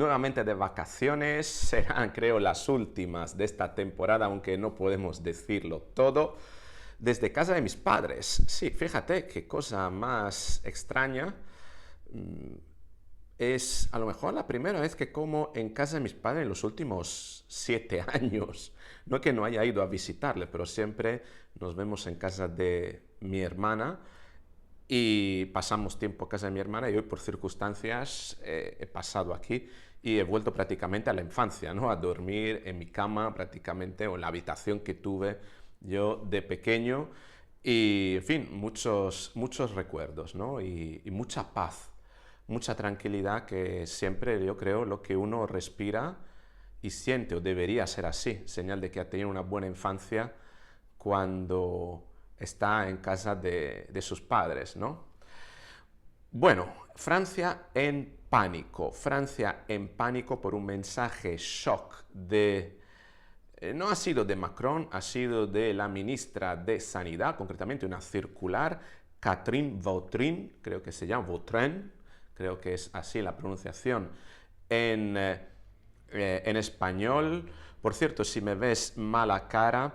nuevamente de vacaciones, serán creo las últimas de esta temporada, aunque no podemos decirlo todo, desde casa de mis padres. Sí, fíjate qué cosa más extraña. Mm, Es a lo mejor la primera vez que como en casa de mis padres en los últimos 7 años. No que no haya ido a visitarle, pero siempre nos vemos en casa de mi hermana y pasamos tiempo en casa de mi hermana y hoy por circunstancias he pasado aquí y he vuelto prácticamente a la infancia, ¿no? A dormir en mi cama prácticamente o en la habitación que tuve yo de pequeño y, en fin, muchos recuerdos, ¿no? Y mucha paz, mucha tranquilidad que siempre yo creo lo que uno respira y siente, o debería ser así, señal de que ha tenido una buena infancia cuando está en casa de sus padres, ¿no? Bueno, Francia en pánico por un mensaje shock no ha sido de Macron, ha sido de la ministra de Sanidad, concretamente una circular, Catherine Vautrin, creo que se llama Vautrin, creo que es así la pronunciación en español. Por cierto, si me ves mala cara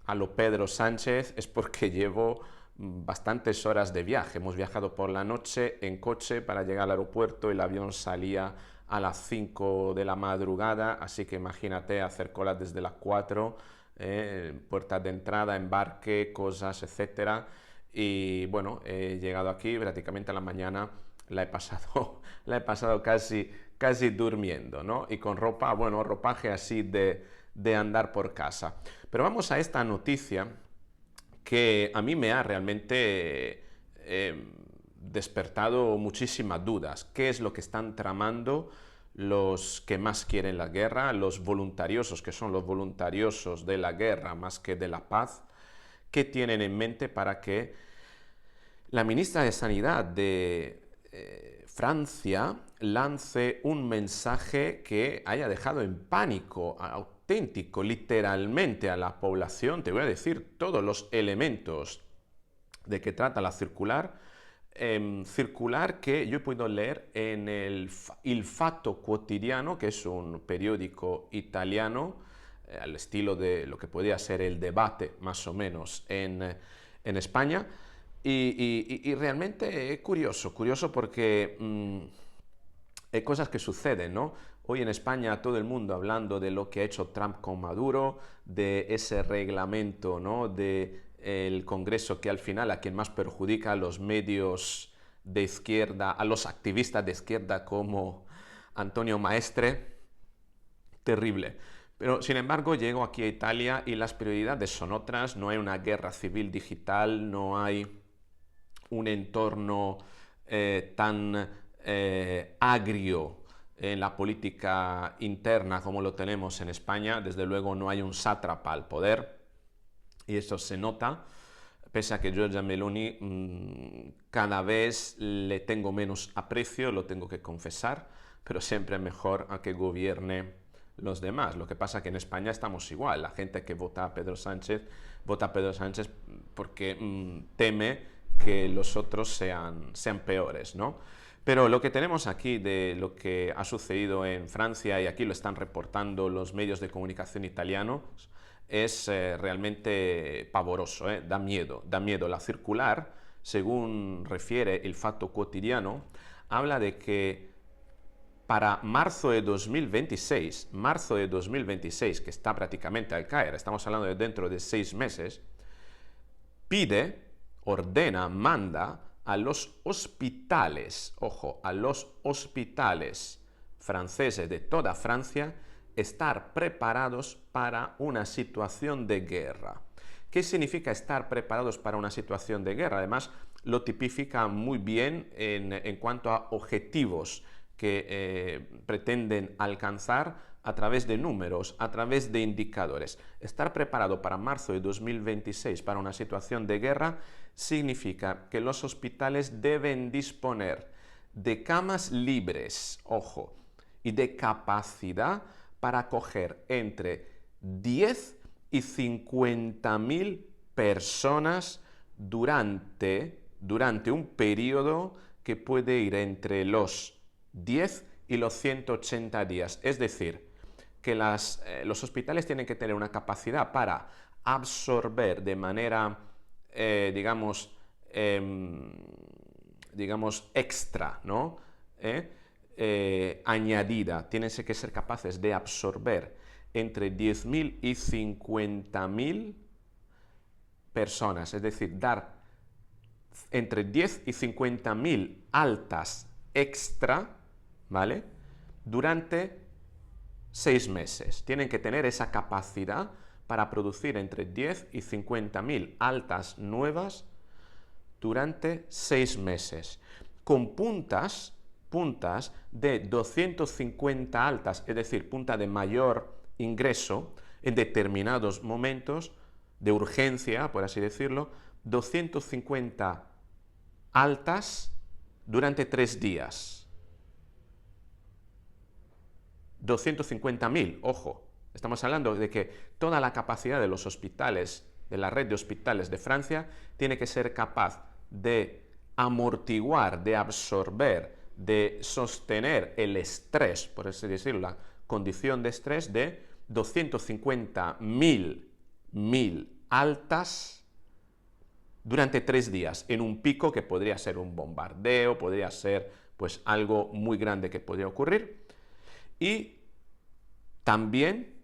a lo Pedro Sánchez es porque llevo bastantes horas de viaje. Hemos viajado por la noche en coche para llegar al aeropuerto. El avión salía a las 5 de la madrugada, así que imagínate hacer cola desde las 4, puertas de entrada, embarque, cosas, etcétera. Y bueno, he llegado aquí prácticamente a la mañana, la he pasado, la he pasado casi durmiendo, ¿no? Y con ropa, bueno, ropaje así de andar por casa. Pero vamos a esta noticia que a mí me ha realmente despertado muchísimas dudas. ¿Qué es lo que están tramando los que más quieren la guerra, los voluntariosos, que son los voluntariosos de la guerra más que de la paz? ¿Qué tienen en mente para que la ministra de Sanidad de Francia lance un mensaje que haya dejado en pánico auténtico, literalmente, a la población? Te voy a decir todos los elementos de que trata la circular, circular que yo he podido leer en Il Fatto Quotidiano, que es un periódico italiano, al estilo de lo que podría ser el debate más o menos en España. Y realmente es curioso porque hay cosas que suceden, ¿no? Hoy en España todo el mundo hablando de lo que ha hecho Trump con Maduro, de ese reglamento, ¿no? De el Congreso que al final a quien más perjudica a los medios de izquierda, a los activistas de izquierda como Antonio Maestre, terrible. Pero sin embargo llego aquí a Italia y las prioridades son otras, no hay una guerra civil digital, no hay un entorno tan agrio en la política interna como lo tenemos en España. Desde luego no hay un sátrapa al poder y eso se nota, pese a que Giorgia Meloni cada vez le tengo menos aprecio, lo tengo que confesar, pero siempre es mejor a que gobierne los demás. Lo que pasa es que en España estamos igual, la gente que vota a Pedro Sánchez porque teme que los otros sean peores, ¿no? Pero lo que tenemos aquí de lo que ha sucedido en Francia, y aquí lo están reportando los medios de comunicación italianos, es realmente pavoroso, da miedo, da miedo. La circular, según refiere el Fatto Quotidiano, habla de que para marzo de 2026, que está prácticamente al caer, estamos hablando de dentro de 6 meses, ordena, manda a los hospitales, ojo, a los hospitales franceses de toda Francia, estar preparados para una situación de guerra. ¿Qué significa estar preparados para una situación de guerra? Además, lo tipifica muy bien en cuanto a objetivos que pretenden alcanzar a través de números, a través de indicadores. Estar preparado para marzo de 2026 para una situación de guerra significa que los hospitales deben disponer de camas libres, ojo, y de capacidad para acoger entre 10 y 50.000 personas durante un periodo que puede ir entre los 10 y los 180 días. Es decir, que los hospitales tienen que tener una capacidad para absorber de manera, digamos, extra, ¿no? Añadida. Tienen que ser capaces de absorber entre 10.000 y 50.000 personas, es decir, dar entre 10 y 50.000 altas extra, ¿vale? Durante 6 meses. Tienen que tener esa capacidad para producir entre 10 y 50.000 altas nuevas durante 6 meses, con puntas de 250 altas, es decir, punta de mayor ingreso en determinados momentos de urgencia, por así decirlo, 250 altas durante 3 días. 250.000, ojo, estamos hablando de que toda la capacidad de los hospitales, de la red de hospitales de Francia, tiene que ser capaz de amortiguar, de absorber, de sostener el estrés, por así decirlo, la condición de estrés de 250.000 altas durante 3 días, en un pico que podría ser un bombardeo, podría ser pues algo muy grande que podría ocurrir. Y también,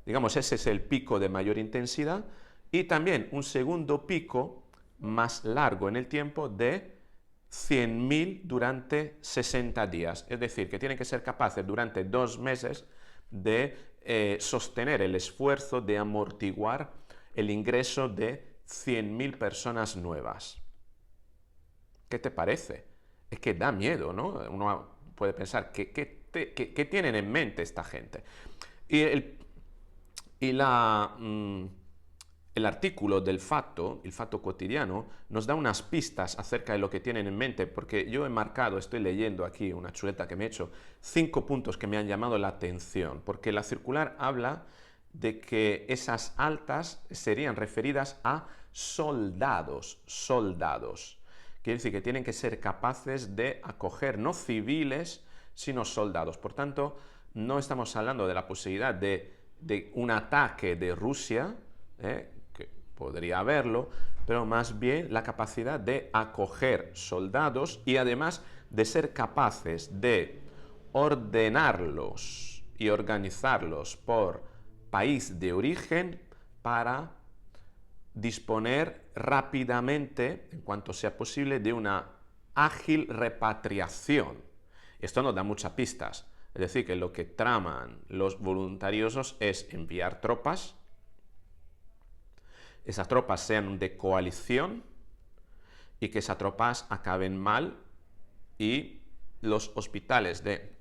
digamos, ese es el pico de mayor intensidad, y también un segundo pico más largo en el tiempo de 100.000 durante 60 días. Es decir, que tienen que ser capaces durante 2 meses de sostener el esfuerzo de amortiguar el ingreso de 100.000 personas nuevas. ¿Qué te parece? Es que da miedo, ¿no? Uno puede pensar, ¿qué tienen en mente esta gente? Y el artículo del el Fatto Quotidiano, nos da unas pistas acerca de lo que tienen en mente, porque yo he marcado, estoy leyendo aquí una chuleta que me he hecho, 5 puntos que me han llamado la atención, porque la circular habla de que esas altas serían referidas a soldados. Quiere decir que tienen que ser capaces de acoger no civiles, sino soldados. Por tanto, no estamos hablando de la posibilidad de un ataque de Rusia, que podría haberlo, pero más bien la capacidad de acoger soldados y además de ser capaces de ordenarlos y organizarlos por país de origen para disponer rápidamente, en cuanto sea posible, de una ágil repatriación. Esto nos da muchas pistas. Es decir, que lo que traman los voluntariosos es enviar tropas, esas tropas sean de coalición y que esas tropas acaben mal y los hospitales de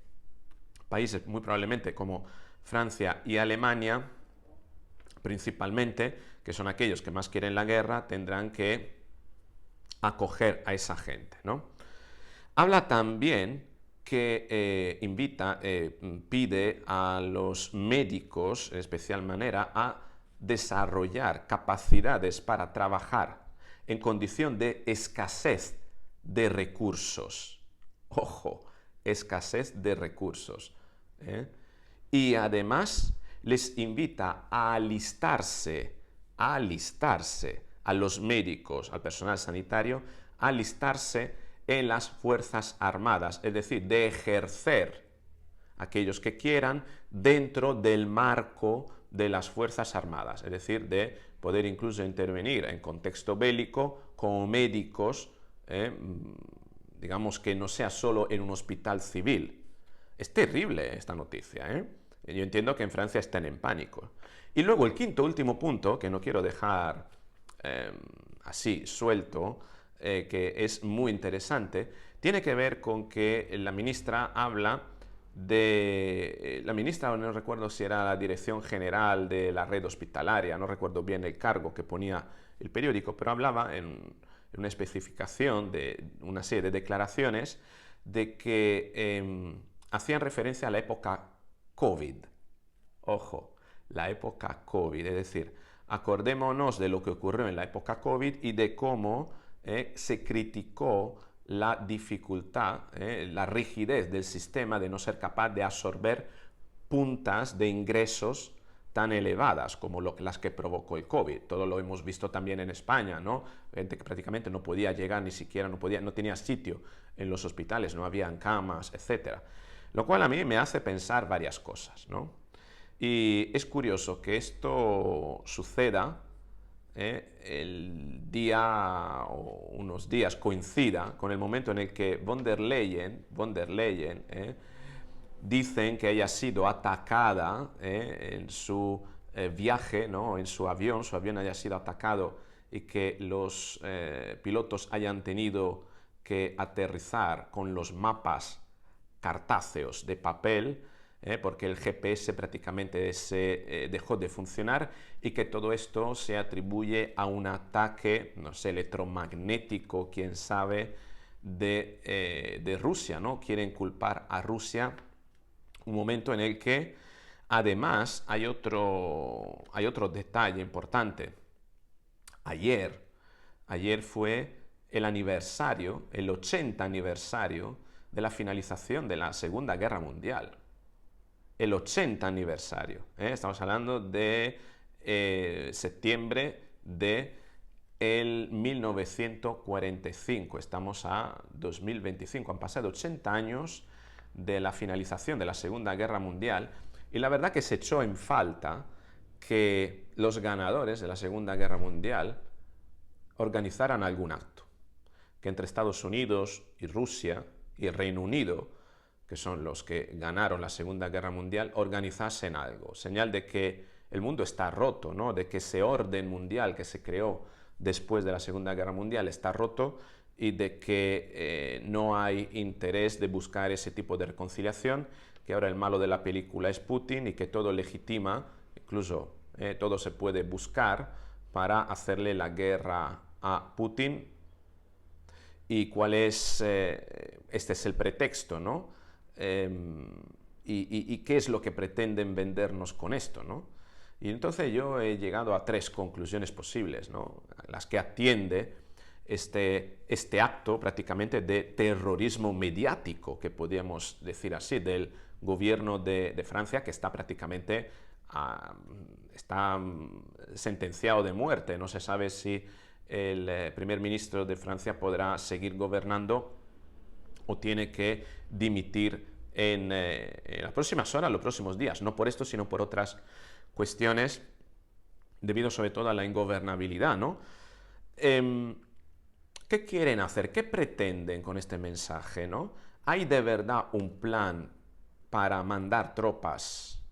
países muy probablemente como Francia y Alemania, principalmente, que son aquellos que más quieren la guerra, tendrán que acoger a esa gente, ¿no? Habla también que pide a los médicos, en especial manera, a desarrollar capacidades para trabajar en condición de escasez de recursos. Ojo, escasez de recursos. Y además les invita a alistarse a los médicos, al personal sanitario, a alistarse en las Fuerzas Armadas, es decir, de ejercer aquellos que quieran dentro del marco de las Fuerzas Armadas, es decir, de poder incluso intervenir en contexto bélico como médicos, digamos que no sea solo en un hospital civil. Es terrible esta noticia, Yo entiendo que en Francia están en pánico. Y luego el quinto, último punto, que no quiero dejar así suelto, que es muy interesante, tiene que ver con que la ministra habla de... La ministra, no recuerdo si era la dirección general de la red hospitalaria, no recuerdo bien el cargo que ponía el periódico, pero hablaba en una especificación de una serie de declaraciones de que hacían referencia a la época COVID. Ojo, la época COVID, es decir, acordémonos de lo que ocurrió en la época COVID y de cómo se criticó la dificultad, la rigidez del sistema de no ser capaz de absorber puntas de ingresos tan elevadas como las que provocó el COVID. Todo lo hemos visto también en España, ¿no? Gente que prácticamente no podía llegar, ni siquiera no tenía sitio en los hospitales, no habían camas, etc. Lo cual a mí me hace pensar varias cosas, ¿no? Y es curioso que esto suceda, el día o unos días coincida con el momento en el que von der Leyen dicen que ella ha sido atacada en su viaje, ¿no? En su avión haya sido atacado y que los pilotos hayan tenido que aterrizar con los mapas cartáceos de papel, porque el GPS prácticamente se dejó de funcionar y que todo esto se atribuye a un ataque, no sé, electromagnético, quién sabe, de Rusia, ¿no? Quieren culpar a Rusia, un momento en el que además hay otro detalle importante. Ayer fue el aniversario, el 80 aniversario de la finalización de la Segunda Guerra Mundial. El 80 aniversario. Estamos hablando de septiembre de el 1945. Estamos a 2025. Han pasado 80 años de la finalización de la Segunda Guerra Mundial y la verdad que se echó en falta que los ganadores de la Segunda Guerra Mundial organizaran algún acto, que entre Estados Unidos y Rusia y el Reino Unido, que son los que ganaron la Segunda Guerra Mundial, organizasen algo, señal de que el mundo está roto, ¿no? De que ese orden mundial que se creó después de la Segunda Guerra Mundial está roto y de que no hay interés de buscar ese tipo de reconciliación, que ahora el malo de la película es Putin y que todo legitima, incluso todo se puede buscar para hacerle la guerra a Putin. ¿Y cuál es? Este es el pretexto, ¿no? ¿Y qué es lo que pretenden vendernos con esto, ¿no? Y entonces yo he llegado a tres conclusiones posibles, ¿no? Las que atiende este acto prácticamente de terrorismo mediático, que podríamos decir así, del gobierno de Francia, que está prácticamente está sentenciado de muerte. No se sabe si el primer ministro de Francia podrá seguir gobernando o tiene que dimitir en las próximas horas, los próximos días. No por esto, sino por otras cuestiones, debido sobre todo a la ingobernabilidad, ¿no? ¿Qué quieren hacer? ¿Qué pretenden con este mensaje, ¿no? ¿Hay de verdad un plan para mandar tropas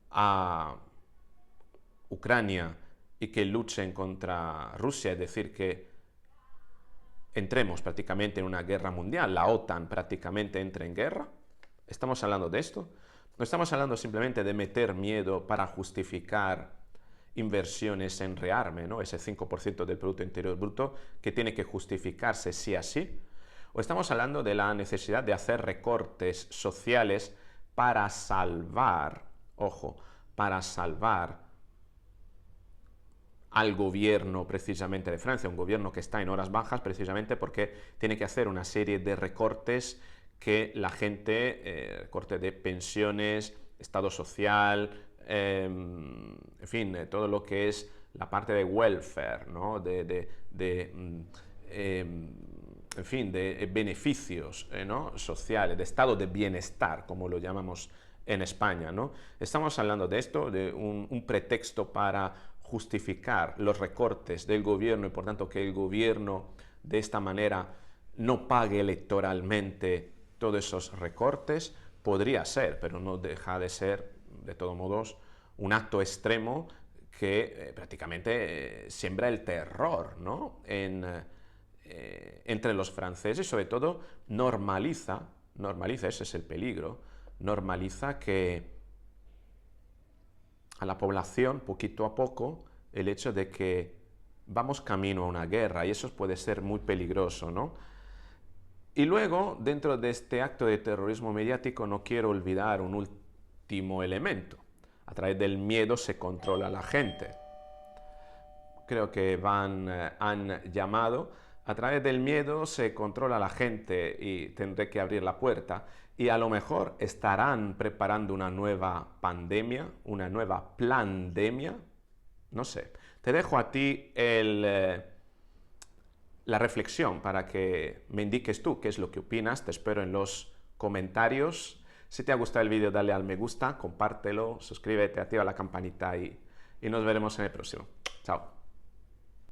a Ucrania y que luchen contra Rusia? Es decir, que entremos prácticamente en una guerra mundial, la OTAN prácticamente entra en guerra. ¿Estamos hablando de esto? No estamos hablando simplemente de meter miedo para justificar inversiones en rearme, ¿no? Ese 5% del Producto Interior Bruto que tiene que justificarse sí a sí. O estamos hablando de la necesidad de hacer recortes sociales para salvar, ojo, para salvar al gobierno precisamente de Francia, un gobierno que está en horas bajas precisamente porque tiene que hacer una serie de recortes que la gente, recorte de pensiones, estado social, en fin, todo lo que es la parte de welfare, ¿no? En fin, de beneficios, ¿no? Sociales, de estado de bienestar, como lo llamamos en España, ¿no? Estamos hablando de esto, de un pretexto para justificar los recortes del gobierno y por tanto que el gobierno de esta manera no pague electoralmente todos esos recortes. Podría ser, pero no deja de ser, de todos modos, un acto extremo que prácticamente siembra el terror, ¿no? Entre los franceses y sobre todo normaliza, ese es el peligro, normaliza que a la población, poquito a poco, el hecho de que vamos camino a una guerra y eso puede ser muy peligroso, ¿no? Y luego, dentro de este acto de terrorismo mediático, no quiero olvidar un último elemento. A través del miedo se controla a la gente. Creo que han llamado A través del miedo se controla a la gente y tendré que abrir la puerta. Y a lo mejor estarán preparando una nueva pandemia, una nueva plandemia. No sé. Te dejo a ti la reflexión para que me indiques tú qué es lo que opinas. Te espero en los comentarios. Si te ha gustado el vídeo, dale al me gusta, compártelo, suscríbete, activa la campanita y nos veremos en el próximo. Chao.